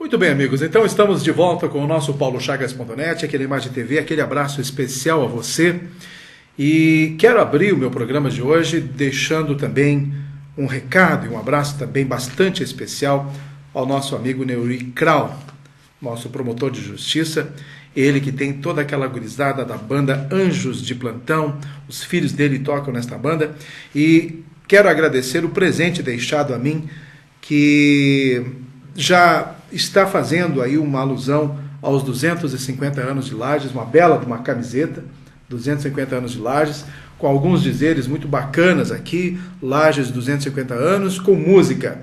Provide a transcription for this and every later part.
Muito bem, amigos, então estamos de volta com o nosso paulochagas.net, aquele Imagem TV, aquele abraço especial a você. E quero abrir o meu programa de hoje deixando também um recado e um abraço também bastante especial ao nosso amigo Neuri Krau, nosso promotor de justiça, ele que tem toda aquela gurizada da banda Anjos de Plantão, os filhos dele tocam nesta banda, e quero agradecer o presente deixado a mim, que já está fazendo aí uma alusão aos 250 anos de Lages, uma bela de uma camiseta, 250 anos de Lages, com alguns dizeres muito bacanas aqui, Lages 250 anos, com música,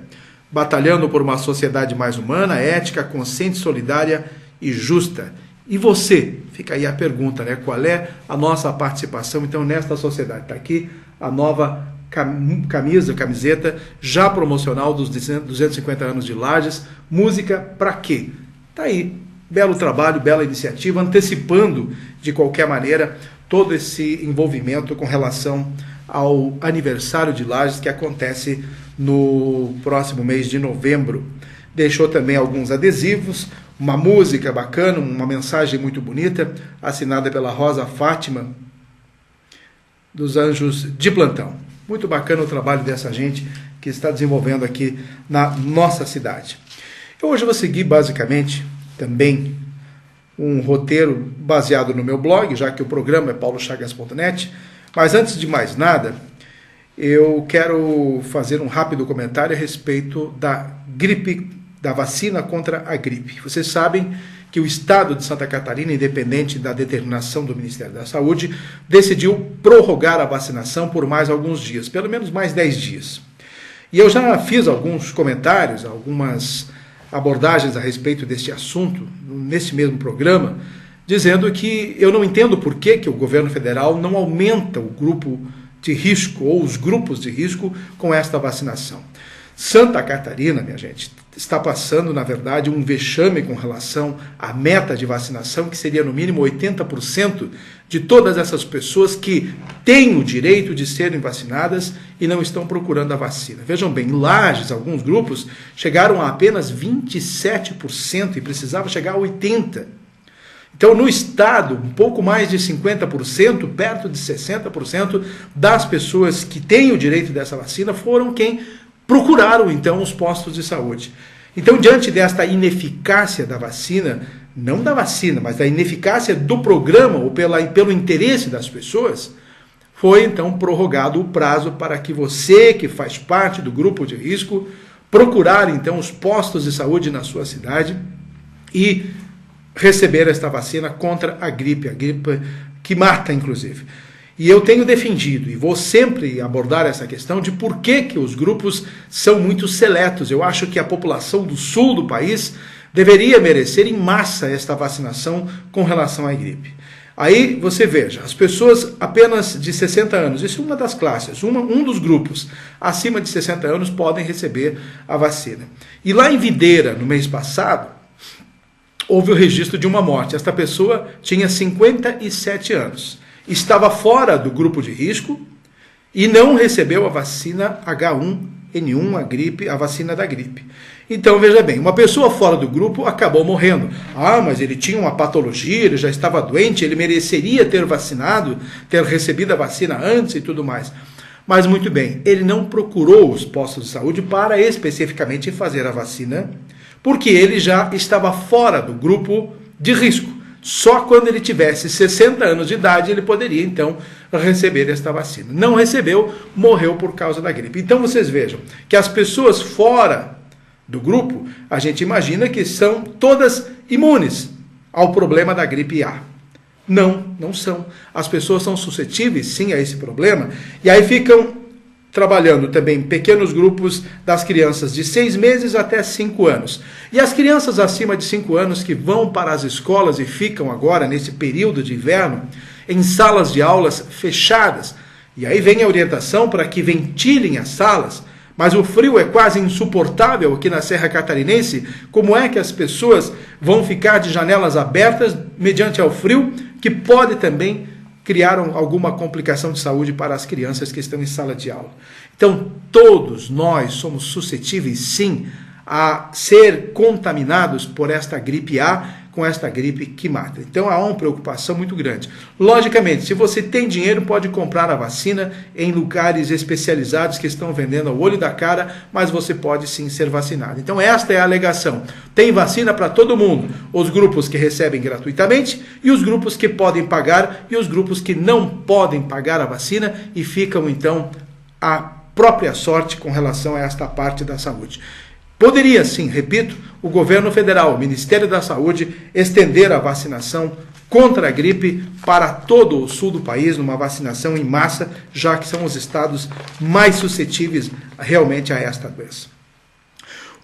batalhando por uma sociedade mais humana, ética, consciente, solidária e justa. E você? Fica aí a pergunta, né? Qual é a nossa participação, então, nesta sociedade? Está aqui a nova camiseta já promocional dos 250 anos de Lages. Música para quê? Tá aí, belo trabalho, bela iniciativa, antecipando de qualquer maneira todo esse envolvimento com relação ao aniversário de Lages que acontece no próximo mês de novembro. Deixou também alguns adesivos, uma música bacana, uma mensagem muito bonita, assinada pela Rosa Fátima, dos Anjos de Plantão. Muito bacana o trabalho dessa gente que está desenvolvendo aqui na nossa cidade. Eu hoje vou seguir basicamente também um roteiro baseado no meu blog, já que o programa é paulochagas.net, mas antes de mais nada, eu quero fazer um rápido comentário a respeito da gripe, da vacina contra a gripe. Vocês sabem que o Estado de Santa Catarina, independente da determinação do Ministério da Saúde, decidiu prorrogar a vacinação por mais alguns dias, pelo menos mais 10 dias. E eu já fiz alguns comentários, algumas abordagens a respeito deste assunto, nesse mesmo programa, dizendo que eu não entendo por que o governo federal não aumenta o grupo de risco ou os grupos de risco com esta vacinação. Santa Catarina, minha gente, está passando, na verdade, um vexame com relação à meta de vacinação, que seria no mínimo 80% de todas essas pessoas que têm o direito de serem vacinadas e não estão procurando a vacina. Vejam bem, em Lages, alguns grupos chegaram a apenas 27% e precisava chegar a 80%. Então, no estado, um pouco mais de 50%, perto de 60% das pessoas que têm o direito dessa vacina foram quem procuraram, então, os postos de saúde. Então, diante desta ineficácia da vacina, não da vacina, mas da ineficácia do programa ou pelo interesse das pessoas, foi, então, prorrogado o prazo para que você, que faz parte do grupo de risco, procurar, então, os postos de saúde na sua cidade e receber esta vacina contra a gripe que mata, inclusive. E eu tenho defendido, e vou sempre abordar essa questão de por que os grupos são muito seletos. Eu acho que a população do sul do país deveria merecer em massa esta vacinação com relação à gripe. Aí você veja, as pessoas apenas de 60 anos, isso é uma das classes, um dos grupos acima de 60 anos podem receber a vacina. E lá em Videira, no mês passado, houve o registro de uma morte. Esta pessoa tinha 57 anos. Estava fora do grupo de risco e não recebeu a vacina H1N1, a gripe, a vacina da gripe. Então, veja bem, uma pessoa fora do grupo acabou morrendo. Ah, mas ele tinha uma patologia, ele já estava doente, ele mereceria ter vacinado, ter recebido a vacina antes e tudo mais. Mas, muito bem, ele não procurou os postos de saúde para especificamente fazer a vacina, porque ele já estava fora do grupo de risco. Só quando ele tivesse 60 anos de idade, ele poderia, então, receber esta vacina. Não recebeu, morreu por causa da gripe. Então, vocês vejam que as pessoas fora do grupo, a gente imagina que são todas imunes ao problema da gripe A. Não são. As pessoas são suscetíveis, sim, a esse problema, e aí ficam trabalhando também pequenos grupos das crianças de 6 meses até 5 anos. E as crianças acima de 5 anos que vão para as escolas e ficam agora, nesse período de inverno, em salas de aulas fechadas. E aí vem a orientação para que ventilem as salas, mas o frio é quase insuportável aqui na Serra Catarinense. Como é que as pessoas vão ficar de janelas abertas mediante ao frio, que pode também criaram alguma complicação de saúde para as crianças que estão em sala de aula. Então, todos nós somos suscetíveis, sim, a ser contaminados por esta gripe A, com esta gripe que mata. Então há uma preocupação muito grande. Logicamente, se você tem dinheiro, pode comprar a vacina em lugares especializados que estão vendendo ao olho da cara, mas você pode sim ser vacinado. Então esta é a alegação. Tem vacina para todo mundo. Os grupos que recebem gratuitamente e os grupos que podem pagar e os grupos que não podem pagar a vacina e ficam então à própria sorte com relação a esta parte da saúde. Poderia sim, repito, o governo federal, o Ministério da Saúde, estender a vacinação contra a gripe para todo o sul do país, numa vacinação em massa, já que são os estados mais suscetíveis realmente a esta doença.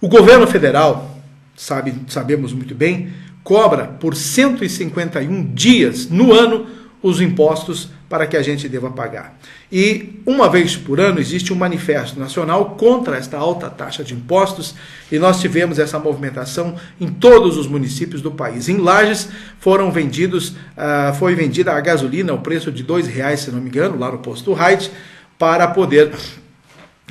O governo federal, sabemos muito bem, cobra por 151 dias no ano os impostos para que a gente deva pagar. E uma vez por ano existe um manifesto nacional contra esta alta taxa de impostos e nós tivemos essa movimentação em todos os municípios do país. Em Lages foi vendida a gasolina ao preço de R$2, se não me engano, lá no posto Raid, para poder,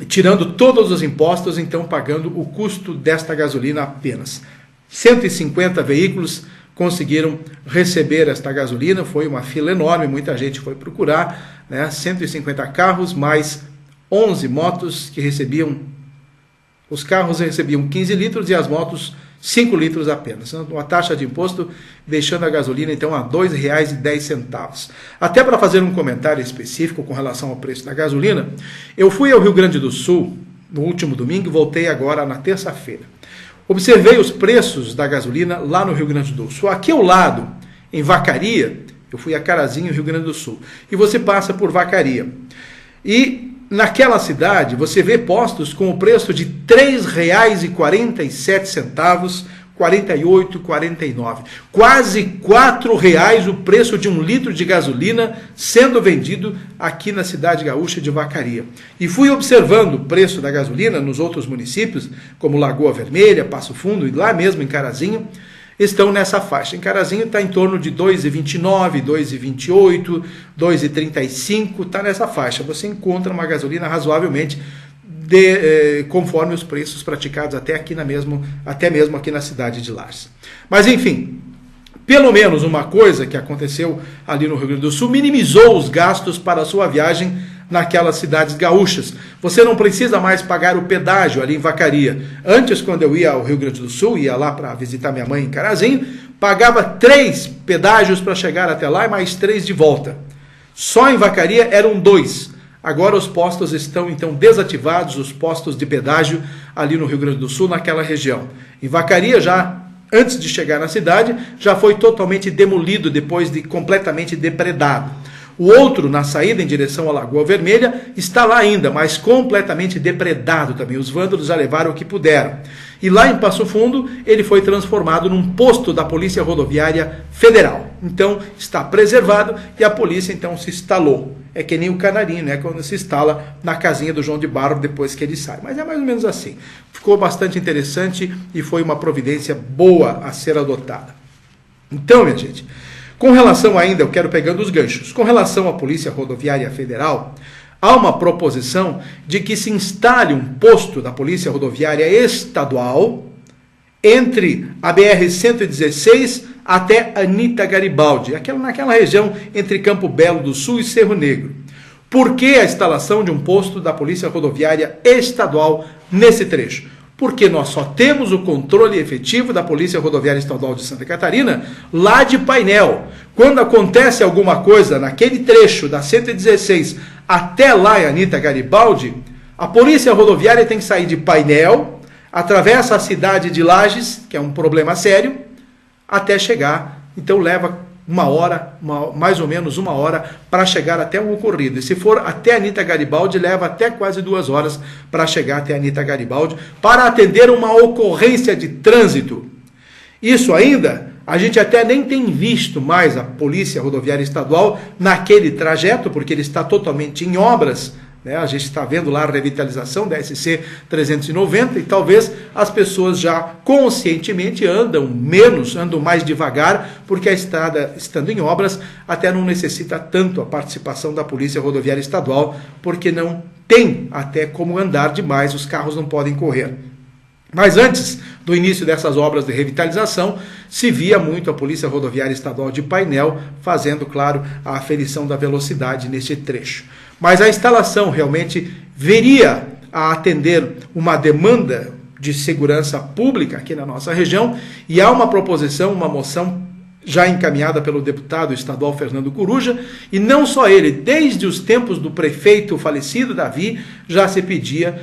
tirando todos os impostos, então pagando o custo desta gasolina apenas. 150 veículos conseguiram receber esta gasolina, foi uma fila enorme, muita gente foi procurar, né? 150 carros, mais 11 motos que recebiam, os carros recebiam 15 litros e as motos 5 litros apenas. Uma taxa de imposto deixando a gasolina então a R$ 2,10. Até para fazer um comentário específico com relação ao preço da gasolina, eu fui ao Rio Grande do Sul no último domingo e voltei agora na terça-feira. Observei os preços da gasolina lá no Rio Grande do Sul. Aqui ao lado, em Vacaria, eu fui a Carazinho, Rio Grande do Sul, e você passa por Vacaria. E naquela cidade, você vê postos com o preço de R$ 3,47, 48, 49. Quase R$ 4,00 o preço de um litro de gasolina sendo vendido aqui na cidade gaúcha de Vacaria. E fui observando o preço da gasolina nos outros municípios, como Lagoa Vermelha, Passo Fundo e lá mesmo em Carazinho, estão nessa faixa. Em Carazinho está em torno de R$ 2,29, R$ 2,28, R$ 2,35, está nessa faixa. Você encontra uma gasolina razoavelmente conforme os preços praticados até mesmo aqui na cidade de Lages. Mas enfim, pelo menos uma coisa que aconteceu ali no Rio Grande do Sul minimizou os gastos para a sua viagem naquelas cidades gaúchas. Você não precisa mais pagar o pedágio ali em Vacaria. Antes, quando eu ia ao Rio Grande do Sul, ia lá para visitar minha mãe em Carazinho, pagava 3 pedágios para chegar até lá e mais 3 de volta. Só em Vacaria eram 2. Agora os postos estão então desativados, os postos de pedágio ali no Rio Grande do Sul, naquela região. Em Vacaria, já antes de chegar na cidade, já foi totalmente demolido, depois de completamente depredado. O outro, na saída em direção à Lagoa Vermelha, está lá ainda, mas completamente depredado também. Os vândalos já levaram o que puderam. E lá em Passo Fundo, ele foi transformado num posto da Polícia Rodoviária Federal. Então, está preservado e a polícia então se instalou. É que nem o canarinho, né? Quando se instala na casinha do João de Barro depois que ele sai. Mas é mais ou menos assim. Ficou bastante interessante e foi uma providência boa a ser adotada. Então, minha gente, com relação ainda, eu quero pegando os ganchos, com relação à Polícia Rodoviária Federal, há uma proposição de que se instale um posto da Polícia Rodoviária Estadual entre a BR-116 até Anita Garibaldi, naquela região entre Campo Belo do Sul e Cerro Negro. Por que a instalação de um posto da Polícia Rodoviária Estadual nesse trecho? Porque nós só temos o controle efetivo da Polícia Rodoviária Estadual de Santa Catarina lá de Painel. Quando acontece alguma coisa naquele trecho da 116 até lá em Anita Garibaldi, a Polícia Rodoviária tem que sair de Painel, atravessa a cidade de Lages, que é um problema sério, até chegar. Então leva mais ou menos uma hora para chegar até o ocorrido. E se for até Anita Garibaldi, leva até quase 2 horas para chegar até Anita Garibaldi, para atender uma ocorrência de trânsito. Isso ainda, a gente até nem tem visto mais a Polícia Rodoviária Estadual naquele trajeto, porque ele está totalmente em obras, né? A gente está vendo lá a revitalização da SC 390 e talvez as pessoas já conscientemente andam mais devagar, porque a estrada, estando em obras, até não necessita tanto a participação da Polícia Rodoviária Estadual, porque não tem até como andar demais, os carros não podem correr. Mas antes do início dessas obras de revitalização, se via muito a Polícia Rodoviária Estadual de Painel fazendo, claro, a aferição da velocidade neste trecho. Mas a instalação realmente viria a atender uma demanda de segurança pública aqui na nossa região, e há uma proposição, uma moção já encaminhada pelo deputado estadual Fernando Coruja, e não só ele, desde os tempos do prefeito falecido Davi, já se pedia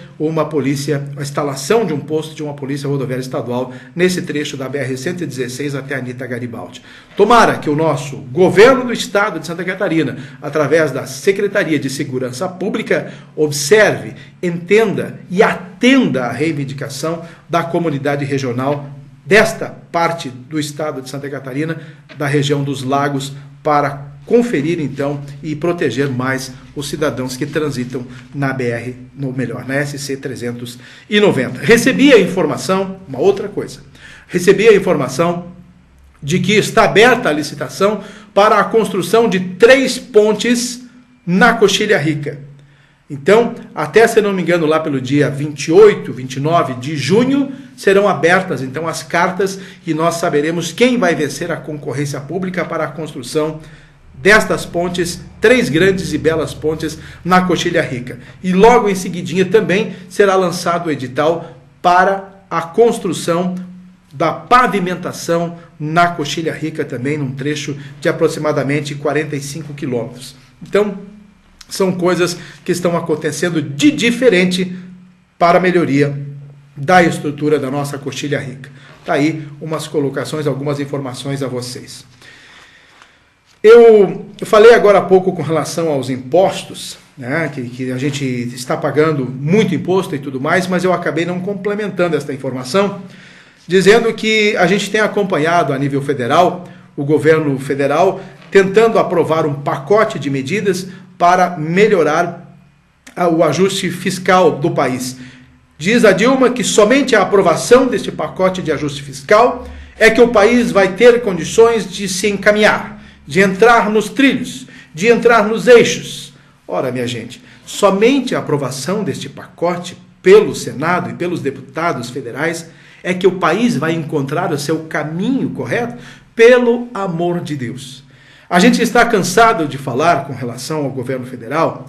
a instalação de um posto de uma polícia rodoviária estadual nesse trecho da BR-116 até a Anita Garibaldi. Tomara que o nosso governo do estado de Santa Catarina, através da Secretaria de Segurança Pública, observe, entenda e atenda à reivindicação da comunidade regional desta parte do estado de Santa Catarina, da região dos lagos, para conferir então e proteger mais os cidadãos que transitam na BR, na SC 390. Recebi a informação, uma outra coisa, recebi a informação de que está aberta a licitação para a construção de 3 pontes na Coxilha Rica. Então, até, se não me engano, lá pelo dia 28, 29 de junho, serão abertas então as cartas e nós saberemos quem vai vencer a concorrência pública para a construção destas pontes, 3 grandes e belas pontes na Coxilha Rica. E logo em seguidinha também será lançado o edital para a construção da pavimentação na Coxilha Rica também, num trecho de aproximadamente 45 quilômetros. Então, são coisas que estão acontecendo de diferente para a melhoria da estrutura da nossa Coxilha Rica. Está aí umas colocações, algumas informações a vocês. Eu falei agora há pouco com relação aos impostos, né, que a gente está pagando muito imposto e tudo mais, mas eu acabei não complementando esta informação, dizendo que a gente tem acompanhado a nível federal, o governo federal, tentando aprovar um pacote de medidas para melhorar o ajuste fiscal do país. Diz a Dilma que somente a aprovação deste pacote de ajuste fiscal é que o país vai ter condições de se encaminhar, de entrar nos trilhos, de entrar nos eixos. Ora, minha gente, somente a aprovação deste pacote pelo Senado e pelos deputados federais é que o país vai encontrar o seu caminho correto, pelo amor de Deus. A gente está cansado de falar com relação ao governo federal,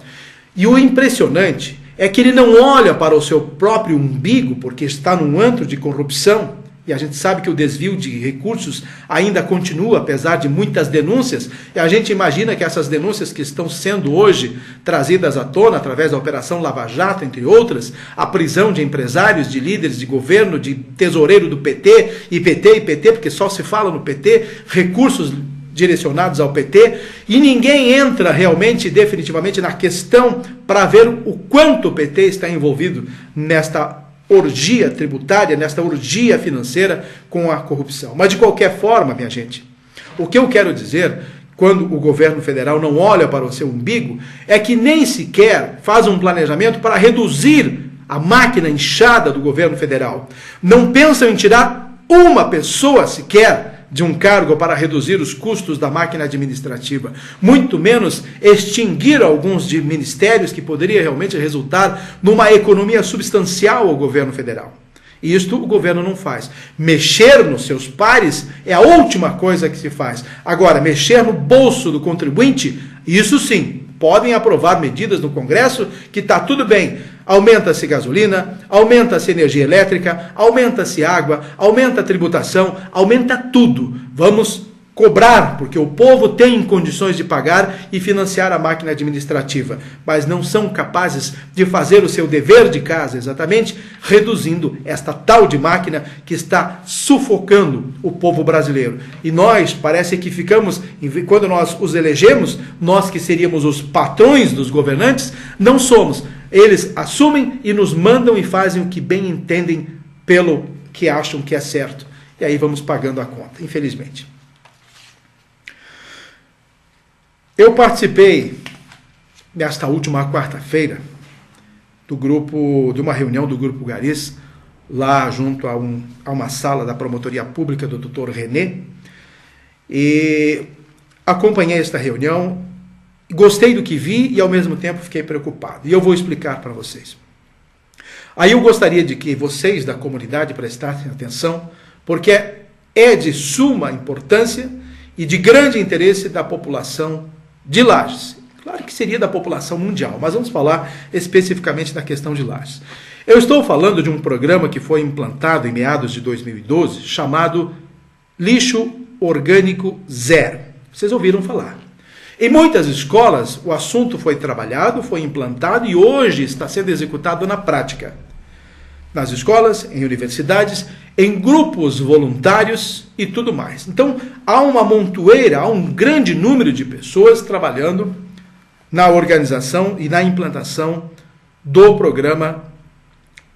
e o impressionante é que ele não olha para o seu próprio umbigo, porque está num antro de corrupção, e a gente sabe que o desvio de recursos ainda continua, apesar de muitas denúncias, e a gente imagina que essas denúncias que estão sendo hoje trazidas à tona, através da Operação Lava Jato, entre outras, a prisão de empresários, de líderes de governo, de tesoureiro do PT, e PT, porque só se fala no PT, recursos direcionados ao PT, e ninguém entra realmente, definitivamente, na questão para ver o quanto o PT está envolvido nesta orgia tributária, nesta orgia financeira com a corrupção. Mas, de qualquer forma, minha gente, o que eu quero dizer, quando o governo federal não olha para o seu umbigo, é que nem sequer faz um planejamento para reduzir a máquina inchada do governo federal. Não pensam em tirar uma pessoa sequer de um cargo para reduzir os custos da máquina administrativa, muito menos extinguir alguns de ministérios que poderia realmente resultar numa economia substancial ao governo federal. E isto o governo não faz. Mexer nos seus pares é a última coisa que se faz. Agora, mexer no bolso do contribuinte, isso sim, podem aprovar medidas no Congresso que está tudo bem. Aumenta-se gasolina, aumenta-se energia elétrica, aumenta-se água, aumenta a tributação, aumenta tudo. Vamos cobrar, porque o povo tem condições de pagar e financiar a máquina administrativa, mas não são capazes de fazer o seu dever de casa, exatamente, reduzindo esta tal de máquina que está sufocando o povo brasileiro. E nós, parece que ficamos, quando nós os elegemos, nós que seríamos os patrões dos governantes, não somos. Eles assumem e nos mandam e fazem o que bem entendem pelo que acham que é certo. E aí vamos pagando a conta, infelizmente. Eu participei, nesta última quarta-feira, de uma reunião do Grupo Garis, lá junto a uma sala da Promotoria Pública do Dr. René, e acompanhei esta reunião, gostei do que vi e ao mesmo tempo fiquei preocupado. E eu vou explicar para vocês. Aí eu gostaria de que vocês da comunidade prestassem atenção, porque é de suma importância e de grande interesse da população de Lages. Claro que seria da população mundial, mas vamos falar especificamente da questão de Lages. Eu estou falando de um programa que foi implantado em meados de 2012, chamado Lixo Orgânico Zero. Vocês ouviram falar. Em muitas escolas, o assunto foi trabalhado, foi implantado e hoje está sendo executado na prática. Nas escolas, em universidades, em grupos voluntários e tudo mais. Então, há uma montoeira, há um grande número de pessoas trabalhando na organização e na implantação do programa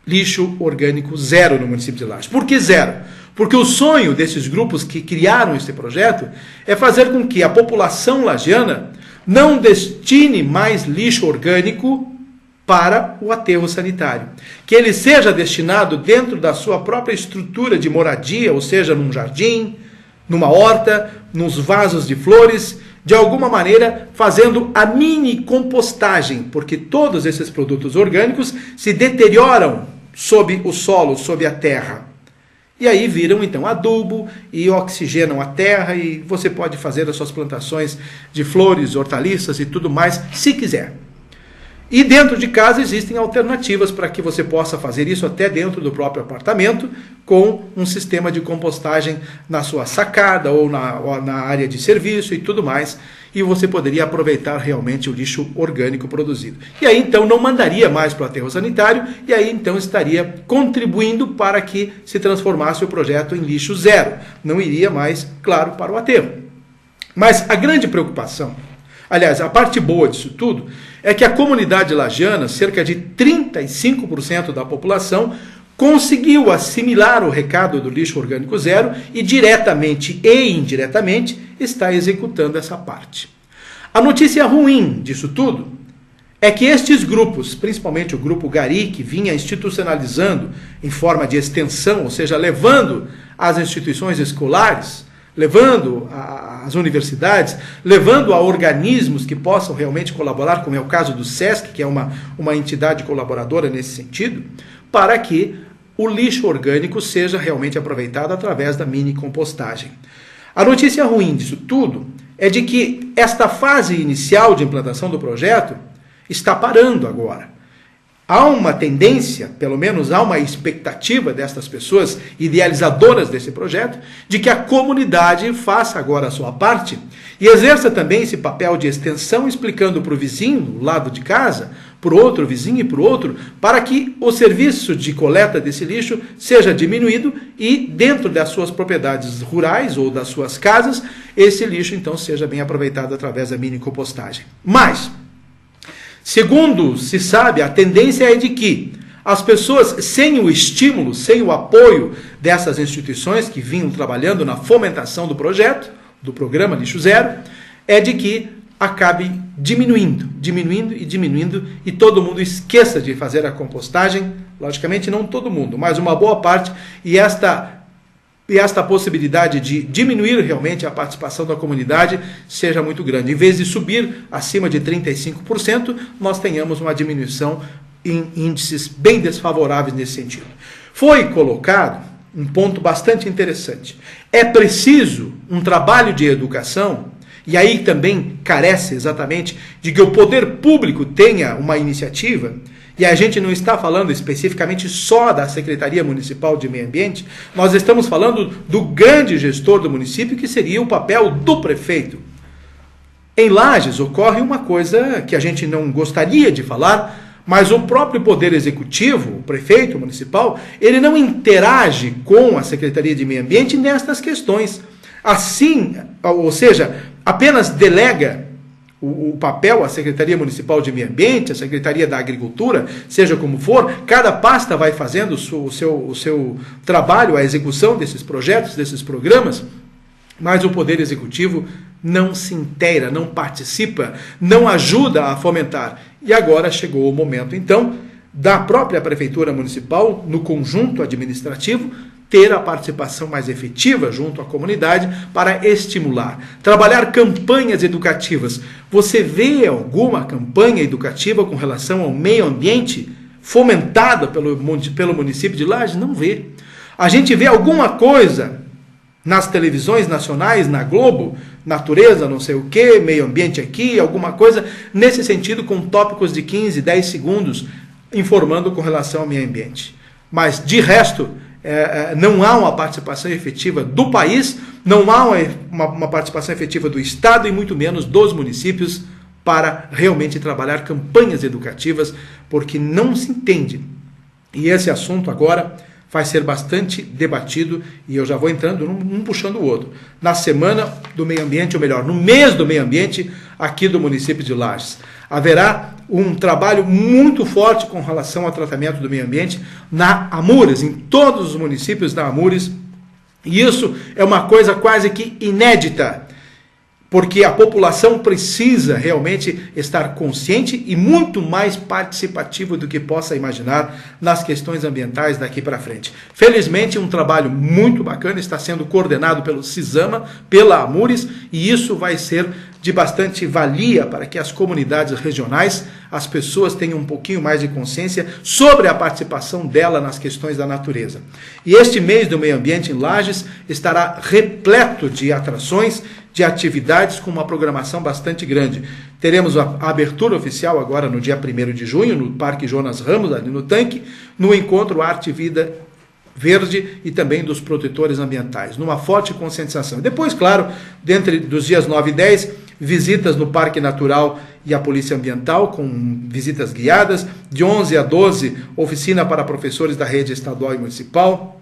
Lixo Orgânico Zero no município de Lages. Por que zero? Porque o sonho desses grupos que criaram esse projeto é fazer com que a população lagiana não destine mais lixo orgânico para o aterro sanitário. Que ele seja destinado dentro da sua própria estrutura de moradia, ou seja, num jardim, numa horta, nos vasos de flores, de alguma maneira fazendo a mini compostagem, porque todos esses produtos orgânicos se deterioram sob o solo, sob a terra. E aí viram então adubo e oxigenam a terra e você pode fazer as suas plantações de flores, hortaliças e tudo mais, se quiser. E dentro de casa existem alternativas para que você possa fazer isso até dentro do próprio apartamento, com um sistema de compostagem na sua sacada ou na área de serviço e tudo mais, e você poderia aproveitar realmente o lixo orgânico produzido. E aí então não mandaria mais para o aterro sanitário, e aí então estaria contribuindo para que se transformasse o projeto em lixo zero. Não iria mais, claro, para o aterro. Mas a grande preocupação, aliás, a parte boa disso tudo, é que a comunidade lagiana, cerca de 35% da população, conseguiu assimilar o recado do lixo orgânico zero e diretamente e indiretamente está executando essa parte. A notícia ruim disso tudo é que estes grupos, principalmente o grupo Gari, que vinha institucionalizando em forma de extensão, ou seja, levando às instituições escolares, levando às universidades, levando a organismos que possam realmente colaborar, como é o caso do SESC, que é uma entidade colaboradora nesse sentido, para que o lixo orgânico seja realmente aproveitado através da mini compostagem. A notícia ruim disso tudo é de que esta fase inicial de implantação do projeto está parando agora. Há uma tendência, pelo menos há uma expectativa destas pessoas idealizadoras desse projeto, de que a comunidade faça agora a sua parte e exerça também esse papel de extensão, explicando para o vizinho, do lado de casa, para o outro vizinho e para o outro, para que o serviço de coleta desse lixo seja diminuído e dentro das suas propriedades rurais ou das suas casas, esse lixo então seja bem aproveitado através da mini compostagem. Mas, segundo se sabe, a tendência é de que as pessoas, sem o estímulo, sem o apoio dessas instituições que vinham trabalhando na fomentação do projeto, do programa Lixo Zero, é de que acabe diminuindo e todo mundo esqueça de fazer a compostagem. Logicamente não todo mundo, mas uma boa parte, e esta possibilidade de diminuir realmente a participação da comunidade seja muito grande. Em vez de subir acima de 35%, nós tenhamos uma diminuição em índices bem desfavoráveis nesse sentido. Foi colocado um ponto bastante interessante. É preciso um trabalho de educação, e aí também carece exatamente de que o poder público tenha uma iniciativa. E a gente não está falando especificamente só da Secretaria Municipal de Meio Ambiente, nós estamos falando do grande gestor do município, que seria o papel do prefeito. Em Lages ocorre uma coisa que a gente não gostaria de falar, mas o próprio Poder Executivo, o prefeito municipal, ele não interage com a Secretaria de Meio Ambiente nestas questões. Assim, ou seja, apenas delega o papel à Secretaria Municipal de Meio Ambiente, à Secretaria da Agricultura, seja como for, cada pasta vai fazendo o seu trabalho, a execução desses projetos, desses programas, mas o Poder Executivo não se inteira, não participa, não ajuda a fomentar. E agora chegou o momento, então, da própria Prefeitura Municipal, no conjunto administrativo, ter a participação mais efetiva junto à comunidade para estimular. Trabalhar campanhas educativas. Você vê alguma campanha educativa com relação ao meio ambiente fomentada pelo município de Lages? Não vê. A gente vê alguma coisa nas televisões nacionais, na Globo, natureza, não sei o que, meio ambiente aqui, alguma coisa nesse sentido, com tópicos de 15, 10 segundos, informando com relação ao meio ambiente. Mas, de resto, não há uma participação efetiva do país, não há uma participação efetiva do Estado e muito menos dos municípios para realmente trabalhar campanhas educativas, porque não se entende. E esse assunto agora vai ser bastante debatido e eu já vou entrando um puxando o outro. Na semana do meio ambiente, ou melhor, no mês do meio ambiente aqui do município de Lages, haverá um trabalho muito forte com relação ao tratamento do meio ambiente na Amures, em todos os municípios da Amures, e isso é uma coisa quase que inédita, porque a população precisa realmente estar consciente e muito mais participativa do que possa imaginar nas questões ambientais daqui para frente. Felizmente, um trabalho muito bacana está sendo coordenado pelo CISAMA, pela Amures, e isso vai ser de bastante valia para que as comunidades regionais, as pessoas tenham um pouquinho mais de consciência sobre a participação dela nas questões da natureza. E este mês do meio ambiente em Lages estará repleto de atrações, de atividades com uma programação bastante grande. Teremos a abertura oficial agora no dia 1º de junho, no Parque Jonas Ramos, ali no Tanque, no encontro Arte e Vida Verde e também dos protetores ambientais, numa forte conscientização. Depois, claro, dentre dos dias 9 e 10, visitas no Parque Natural e a Polícia Ambiental, com visitas guiadas. De 11 a 12, oficina para professores da rede estadual e municipal.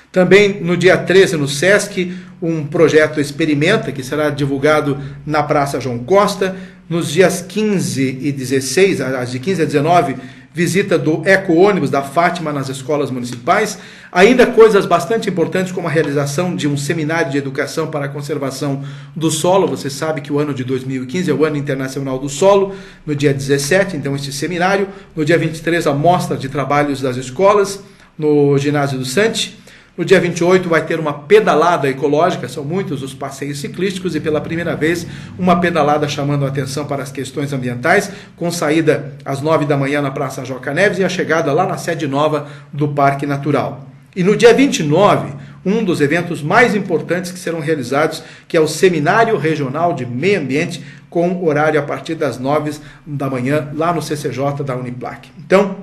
Também no dia 13, no SESC, um projeto Experimenta, que será divulgado na Praça João Costa. Nos dias 15 e 16, de 15 a 19, visita do eco-ônibus da Fátima nas escolas municipais. Ainda coisas bastante importantes, como a realização de um seminário de educação para a conservação do solo. Você sabe que o ano de 2015 é o Ano Internacional do Solo, no dia 17, então, este seminário. No dia 23, a mostra de trabalhos das escolas, no ginásio do Sante. No dia 28 vai ter uma pedalada ecológica, são muitos os passeios ciclísticos e pela primeira vez uma pedalada chamando a atenção para as questões ambientais, com saída às 9 da manhã na Praça Joca Neves e a chegada lá na sede nova do Parque Natural. E no dia 29, um dos eventos mais importantes que serão realizados, que é o Seminário Regional de Meio Ambiente, com horário a partir das 9 da manhã, lá no CCJ da Uniplac. Então,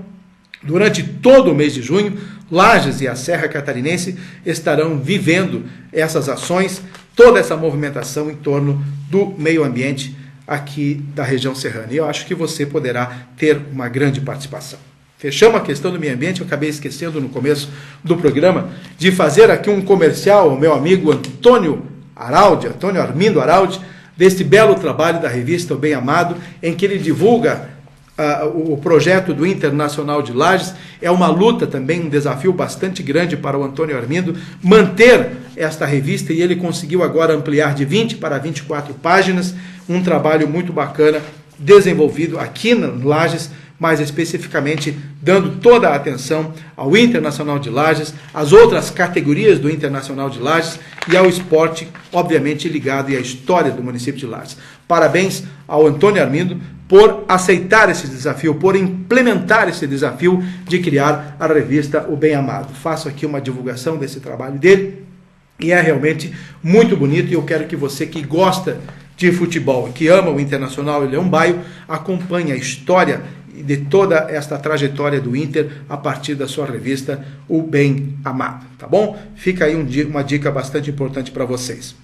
durante todo o mês de junho, Lages e a Serra Catarinense estarão vivendo essas ações, toda essa movimentação em torno do meio ambiente aqui da região serrana. E eu acho que você poderá ter uma grande participação. Fechamos a questão do meio ambiente, eu acabei esquecendo no começo do programa de fazer aqui um comercial ao meu amigo Antônio Armindo Araldi, deste belo trabalho da revista O Bem Amado, em que ele divulga o projeto do Internacional de Lages. É uma luta também, um desafio bastante grande para o Antônio Armindo manter esta revista, e ele conseguiu agora ampliar de 20 para 24 páginas, um trabalho muito bacana desenvolvido aqui no Lages, mais especificamente dando toda a atenção ao Internacional de Lages, às outras categorias do Internacional de Lages e ao esporte, obviamente ligado à história do município de Lages. Parabéns ao Antônio Armindo por aceitar esse desafio, por implementar esse desafio de criar a revista O Bem Amado. Faço aqui uma divulgação desse trabalho dele e é realmente muito bonito, e eu quero que você que gosta de futebol, que ama o Internacional e Leão Baio, acompanhe a história de toda esta trajetória do Inter a partir da sua revista O Bem Amado, tá bom? Fica aí uma dica bastante importante para vocês.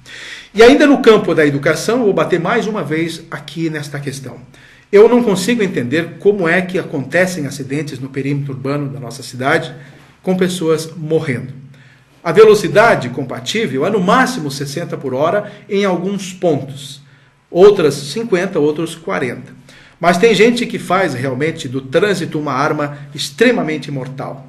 E ainda no campo da educação, vou bater mais uma vez aqui nesta questão. Eu não consigo entender como é que acontecem acidentes no perímetro urbano da nossa cidade com pessoas morrendo. A velocidade compatível é no máximo 60 por hora em alguns pontos, outras 50, outros 40. Mas tem gente que faz realmente do trânsito uma arma extremamente mortal.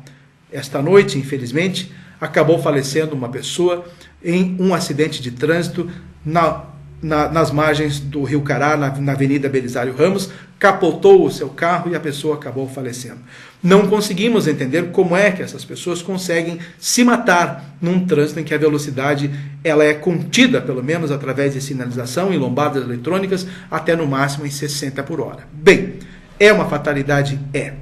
Esta noite, infelizmente, acabou falecendo uma pessoa em um acidente de trânsito nas margens do Rio Cará, na Avenida Belisário Ramos, capotou o seu carro e a pessoa acabou falecendo. Não conseguimos entender como é que essas pessoas conseguem se matar num trânsito em que a velocidade ela é contida, pelo menos através de sinalização e lombadas eletrônicas, até no máximo em 60 por hora. Bem, é uma fatalidade? É.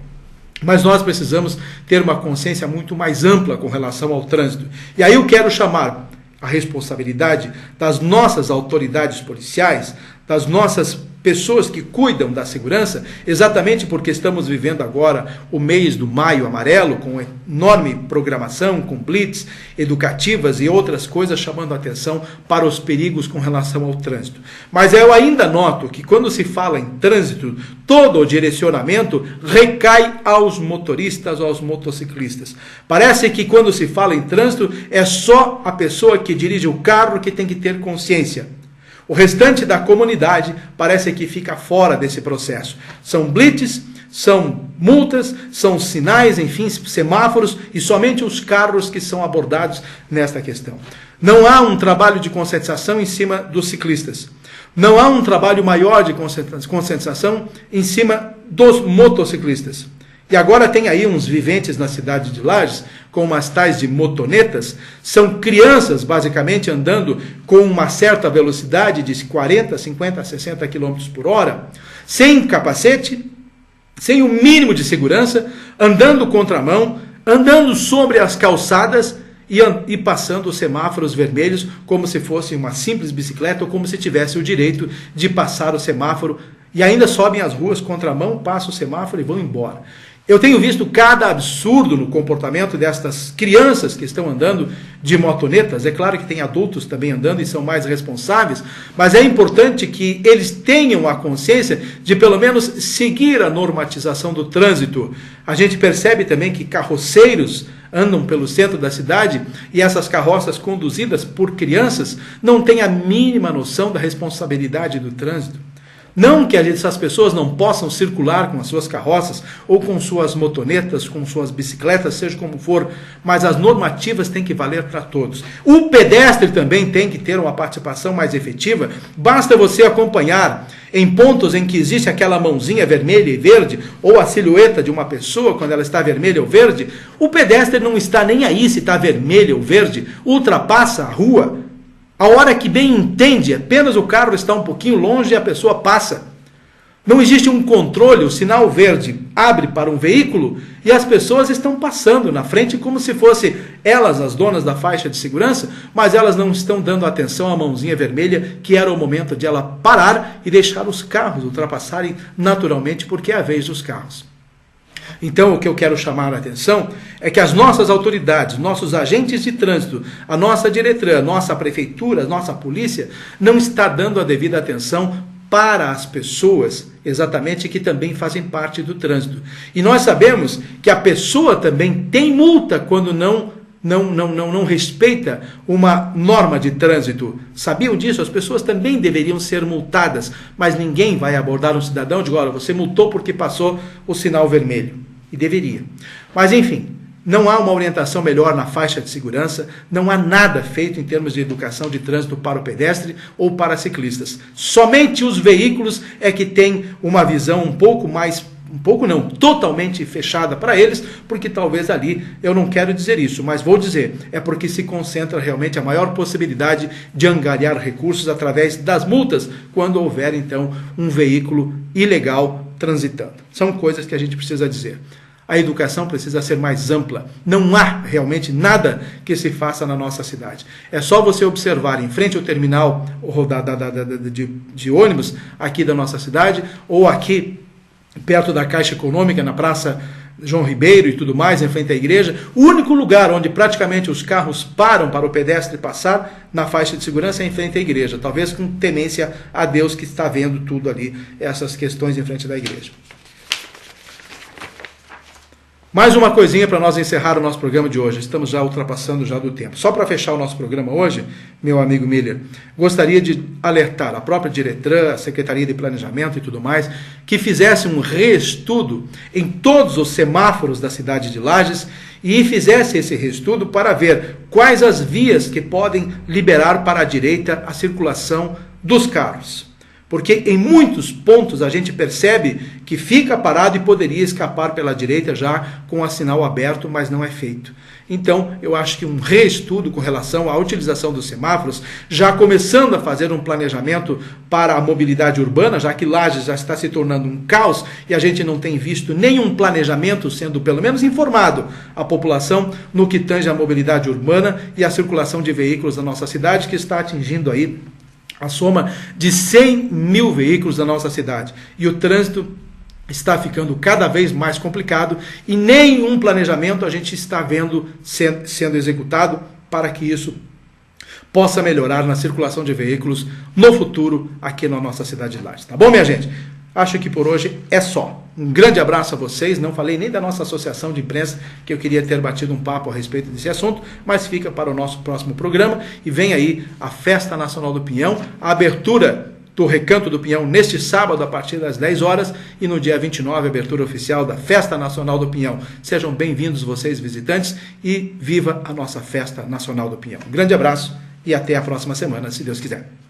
Mas nós precisamos ter uma consciência muito mais ampla com relação ao trânsito. E aí eu quero chamar a responsabilidade das nossas autoridades policiais, das nossas pessoas que cuidam da segurança, exatamente porque estamos vivendo agora o mês do Maio Amarelo, com enorme programação, com blitz educativas e outras coisas chamando a atenção para os perigos com relação ao trânsito. Mas eu ainda noto que quando se fala em trânsito, todo o direcionamento recai aos motoristas, aos motociclistas. Parece que quando se fala em trânsito, é só a pessoa que dirige o carro que tem que ter consciência. O restante da comunidade parece que fica fora desse processo. São blitz, são multas, são sinais, enfim, semáforos, e somente os carros que são abordados nesta questão. Não há um trabalho de conscientização em cima dos ciclistas. Não há um trabalho maior de conscientização em cima dos motociclistas. E agora tem aí uns viventes na cidade de Lages, com umas tais de motonetas, são crianças basicamente andando com uma certa velocidade de 40, 50, 60 km por hora, sem capacete, sem o mínimo de segurança, andando contramão, andando sobre as calçadas e passando os semáforos vermelhos como se fosse uma simples bicicleta ou como se tivesse o direito de passar o semáforo, e ainda sobem as ruas contramão, passam o semáforo e vão embora. Eu tenho visto cada absurdo no comportamento destas crianças que estão andando de motonetas. É claro que tem adultos também andando e são mais responsáveis, mas é importante que eles tenham a consciência de pelo menos seguir a normatização do trânsito. A gente percebe também que carroceiros andam pelo centro da cidade e essas carroças conduzidas por crianças não têm a mínima noção da responsabilidade do trânsito. Não que essas pessoas não possam circular com as suas carroças, ou com suas motonetas, com suas bicicletas, seja como for, mas as normativas têm que valer para todos. O pedestre também tem que ter uma participação mais efetiva. Basta você acompanhar em pontos em que existe aquela mãozinha vermelha e verde, ou a silhueta de uma pessoa quando ela está vermelha ou verde, o pedestre não está nem aí se está vermelha ou verde, ultrapassa a rua. A hora que bem entende, apenas o carro está um pouquinho longe e a pessoa passa. Não existe um controle, o sinal verde abre para um veículo e as pessoas estão passando na frente como se fossem elas as donas da faixa de segurança, mas elas não estão dando atenção à mãozinha vermelha, que era o momento de ela parar e deixar os carros ultrapassarem naturalmente, porque é a vez dos carros. Então, o que eu quero chamar a atenção é que as nossas autoridades, nossos agentes de trânsito, a nossa Diretran, a nossa prefeitura, a nossa polícia, não está dando a devida atenção para as pessoas, exatamente, que também fazem parte do trânsito. E nós sabemos que a pessoa também tem multa quando não respeita uma norma de trânsito. Sabiam disso? As pessoas também deveriam ser multadas, mas ninguém vai abordar um cidadão e dizer, olha, você multou porque passou o sinal vermelho. E deveria. Mas enfim, não há uma orientação melhor na faixa de segurança, não há nada feito em termos de educação de trânsito para o pedestre ou para ciclistas. Somente os veículos é que têm uma visão totalmente fechada para eles, porque talvez ali, eu não quero dizer isso, mas vou dizer, é porque se concentra realmente a maior possibilidade de angariar recursos através das multas, quando houver então um veículo ilegal transitando. São coisas que a gente precisa dizer. A educação precisa ser mais ampla. Não há realmente nada que se faça na nossa cidade. É só você observar em frente ao terminal de ônibus aqui da nossa cidade, ou aqui perto da Caixa Econômica, na Praça João Ribeiro e tudo mais, em frente à igreja, o único lugar onde praticamente os carros param para o pedestre passar na faixa de segurança é em frente à igreja, talvez com temência a Deus que está vendo tudo ali, essas questões em frente da igreja. Mais uma coisinha para nós encerrar o nosso programa de hoje. Estamos já ultrapassando já do tempo. Só para fechar o nosso programa hoje, meu amigo Miller, gostaria de alertar a própria Diretran, a Secretaria de Planejamento e tudo mais, que fizesse um reestudo em todos os semáforos da cidade de Lages e fizesse esse reestudo para ver quais as vias que podem liberar para a direita a circulação dos carros. Porque em muitos pontos a gente percebe que fica parado e poderia escapar pela direita já com o sinal aberto, mas não é feito. Então, eu acho que um reestudo com relação à utilização dos semáforos, já começando a fazer um planejamento para a mobilidade urbana, já que Lages já está se tornando um caos e a gente não tem visto nenhum planejamento sendo pelo menos informado à população no que tange à mobilidade urbana e à circulação de veículos na nossa cidade, que está atingindo aí a soma de 100 mil veículos da nossa cidade. E o trânsito está ficando cada vez mais complicado e nenhum planejamento a gente está vendo sendo executado para que isso possa melhorar na circulação de veículos no futuro aqui na nossa cidade de Lages. Tá bom, minha gente? Acho que por hoje é só. Um grande abraço a vocês. Não falei nem da nossa associação de imprensa, que eu queria ter batido um papo a respeito desse assunto, mas fica para o nosso próximo programa. E vem aí a Festa Nacional do Pinhão, a abertura do Recanto do Pinhão neste sábado a partir das 10 horas e no dia 29 a abertura oficial da Festa Nacional do Pinhão. Sejam bem-vindos vocês visitantes e viva a nossa Festa Nacional do Pinhão. Um grande abraço e até a próxima semana, se Deus quiser.